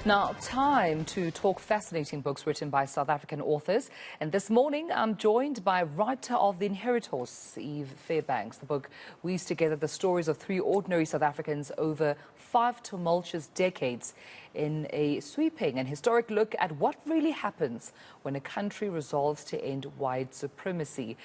Now, time to talk fascinating books written by South African authors. And this morning, I'm joined by writer of The Inheritors, Fairbanks. The book weaves together the stories of three ordinary South Africans over 5 tumultuous decades in a sweeping and historic look at what really happens when a country resolves to end white supremacy.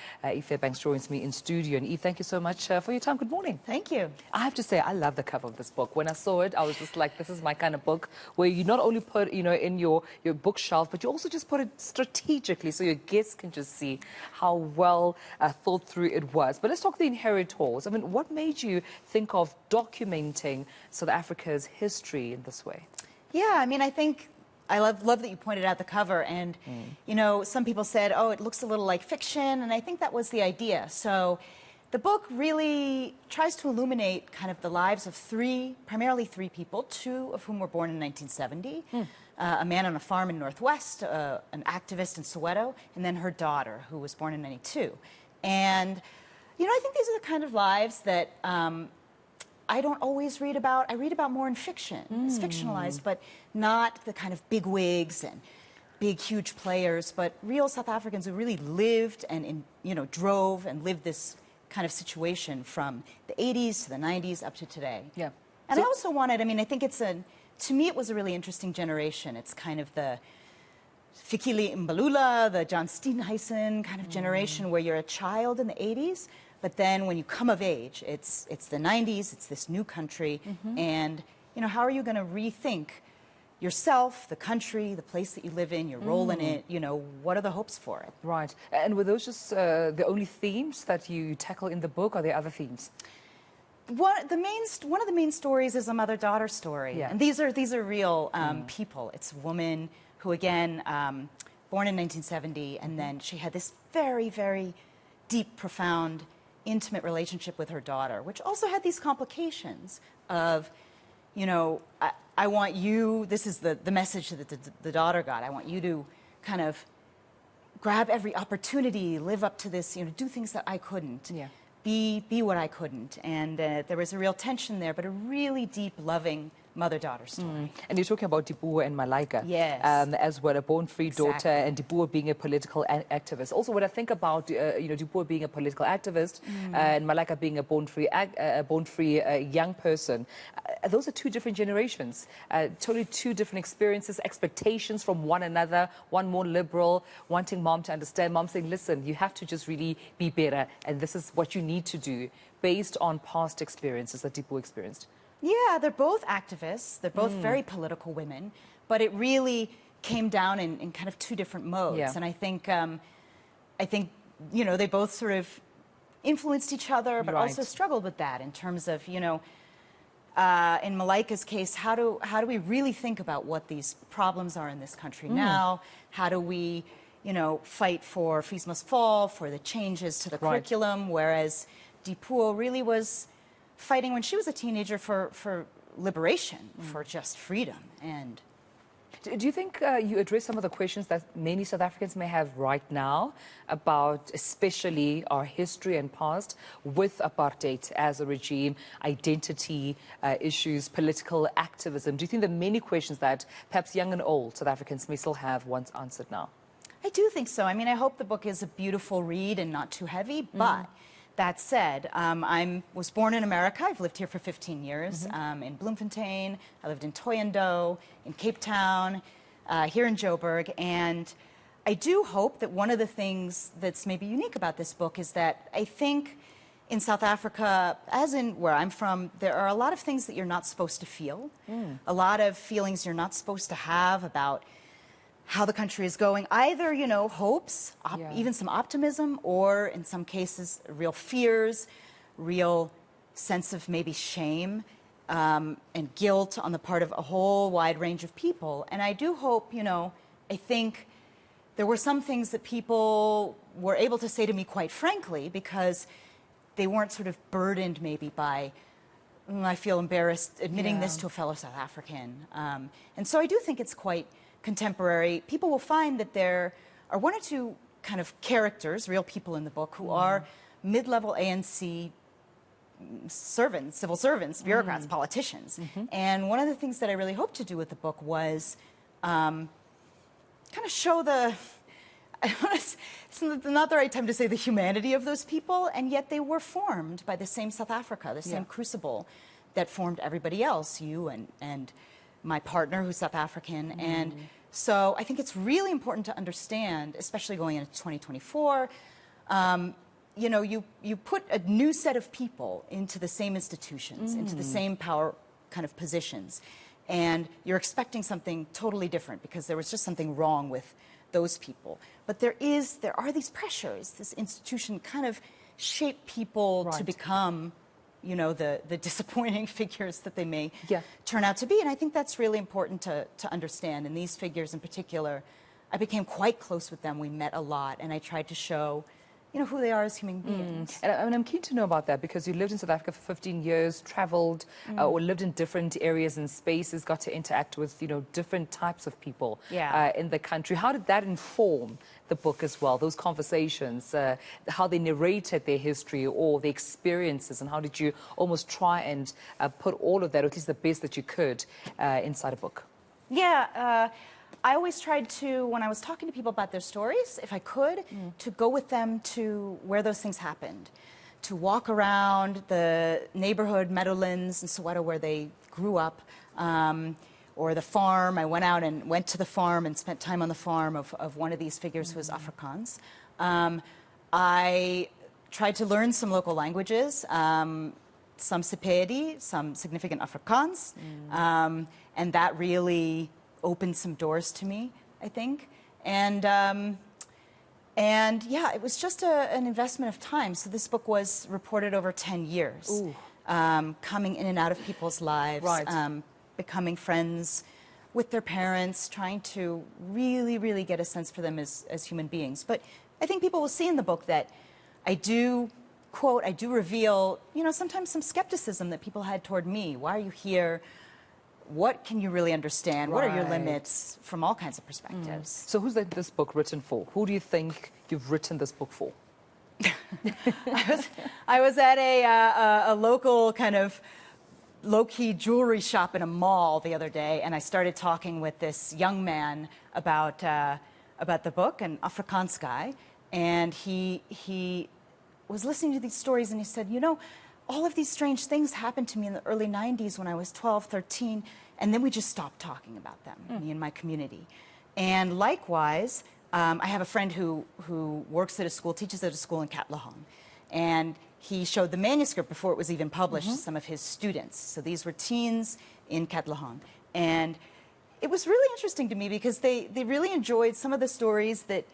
Fairbanks joins me in studio. And Eve, thank you so much for your time. Good morning. Thank you. I have to say, I love the cover of this book. When I saw it, I was just like, this is my kind of book, where you not only put, in your bookshelf, but you also just put it strategically so your guests can just see how well thought through it was. But let's talk The Inheritors. I mean, what made you think of documenting South Africa's history in this way? Yeah, I mean, I think I love that you pointed out the cover. And, some people said, oh, it looks a little like fiction. And I think that was the idea. So the book really tries to illuminate kind of the lives of primarily three people, 2 of whom were born in 1970. A man on a farm in Northwest, an activist in Soweto, and then her daughter, who was born in 92. And, I think these are the kind of lives that I don't always read about. I read about more in fiction. It's fictionalized, but not the kind of big wigs and big, huge players, but real South Africans who really lived and, drove and lived this kind of situation from the 80s to the 90s up to today. Yeah. And so, I also wanted, I think to me, it was a really interesting generation. It's kind of the Fikile Mbalula, the John Steenhuisen kind of generation where you're a child in the 80s, but then when you come of age, it's the 90s, it's this new country, and, how are you going to rethink yourself, the country, the place that you live in, your role in it, what are the hopes for it? Right. And were those just the only themes that you tackle in the book, or are there other themes? One of the main stories is a mother-daughter story. Yeah. And these are real people. It's a woman who, again, born in 1970, and then she had this very, very deep, profound, intimate relationship with her daughter, which also had these complications of, I want you, this is the message that the daughter got, I want you to kind of grab every opportunity, live up to this, do things that I couldn't. Yeah. Be what I couldn't. And there was a real tension there, but a really deep, loving mother-daughter story. And you're talking about Dipuo and Malaika, yes, as well, a born-free daughter, and Dipuo being a political activist. Also, when I think about Dipuo being a political activist and Malaika being a born-free young person, those are 2 different generations, totally 2 different experiences, expectations from one another. One more liberal, wanting mom to understand, mom saying, listen, you have to just really be better, and this is what you need to do based on past experiences that Dipuo experienced. Yeah, they're both activists. They're both very political women, but it really came down in kind of 2 different modes. Yeah. And I think, they both sort of influenced each other, but also struggled with that in terms of, in Malaika's case, how do we really think about what these problems are in this country now? How do we, fight for fees must fall, for the changes to the curriculum, whereas Dipuo really was fighting when she was a teenager for liberation, for just freedom. And do you think you address some of the questions that many South Africans may have right now about especially our history and past with apartheid as a regime, identity issues, political activism? Do you think there are many questions that perhaps young and old South Africans may still have once answered now? I do think so. I hope the book is a beautiful read and not too heavy, but that said, I was born in America. I've lived here for 15 years, in Bloemfontein. I lived in Thohoyandou, in Cape Town, here in Joburg. And I do hope that one of the things that's maybe unique about this book is that I think in South Africa, as in where I'm from, there are a lot of things that you're not supposed to feel, a lot of feelings you're not supposed to have about how the country is going, either, hopes, even some optimism, or in some cases, real fears, real sense of maybe shame and guilt on the part of a whole wide range of people. And I do hope, I think there were some things that people were able to say to me quite frankly, because they weren't sort of burdened maybe by, I feel embarrassed admitting this to a fellow South African. And so I do think it's quite contemporary. People will find that there are 1 or 2 kind of characters, real people in the book, who are mid-level ANC servants, civil servants, bureaucrats, politicians. And one of the things that I really hoped to do with the book was kind of show it's not the right time to say the humanity of those people, and yet they were formed by the same South Africa, the same crucible that formed everybody else, you and my partner who's South African. And so I think it's really important to understand, especially going into 2024, you know, you put a new set of people into the same institutions, into the same power kind of positions, and you're expecting something totally different because there was just something wrong with those people. But there are these pressures. This institution kind of shaped people to become, you know, the disappointing figures that they may turn out to be. And I think that's really important to understand. And these figures in particular, I became quite close with them. We met a lot, and I tried to show, you know, who they are as human beings. And I'm keen to know about that because you lived in South Africa for 15 years, traveled or lived in different areas and spaces, got to interact with, you know, different types of people in the country. How did that inform the book as well, those conversations, how they narrated their history or their experiences, and how did you almost try and put all of that, or at least the best that you could, inside a book? Yeah. I always tried to, when I was talking to people about their stories, if I could, to go with them to where those things happened, to walk around the neighborhood meadowlands in Soweto where they grew up, or the farm. I went out and went to the farm and spent time on the farm of one of these figures who was Afrikaans. I tried to learn some local languages, some Sepedi, some significant Afrikaans, and that really opened some doors to me, I think. And yeah, it was just an investment of time. So this book was reported over 10 years, coming in and out of people's lives, becoming friends with their parents, trying to really, really get a sense for them as human beings. But I think people will see in the book that I do, quote, I do reveal, you know, sometimes some skepticism that people had toward me. Why are you here? What can you really understand? What are your limits from all kinds of perspectives? So who's this book written for? Who do you think you've written this book for? I was at a local kind of low-key jewelry shop in a mall the other day, and I started talking with this young man about the book, an Afrikaans guy, and he was listening to these stories, and he said, you know, all of these strange things happened to me in the early 90s when I was 12, 13, and then we just stopped talking about them, me and my community. And likewise, I have a friend who works at a school, teaches at a school in Katlehong, and he showed the manuscript before it was even published to some of his students. So these were teens in Katlehong. And it was really interesting to me because they really enjoyed some of the stories that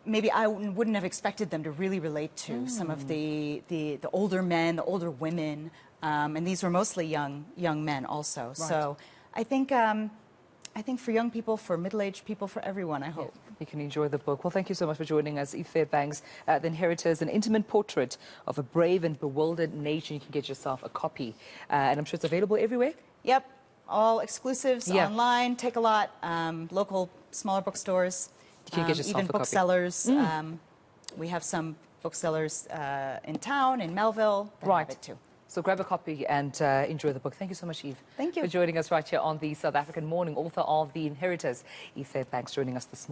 maybe I wouldn't have expected them to really relate to. Some of the older men, the older women, and these were mostly young men also. Right. So I think for young people, for middle-aged people, for everyone, I hope. You can enjoy the book. Well, thank you so much for joining us, Eve Fairbanks. The Inheritors, an intimate portrait of a brave and bewildered nation. You can get yourself a copy, and I'm sure it's available everywhere. Yep, all exclusives online. Take a lot, local smaller bookstores. You can get yourself even a copy. Booksellers. We have some booksellers in town, in Melville, that have it too. So grab a copy and enjoy the book. Thank you so much, Eve. Thank you. For joining us right here on the South African Morning, author of The Inheritors. Eve Fairbanks joining us this morning.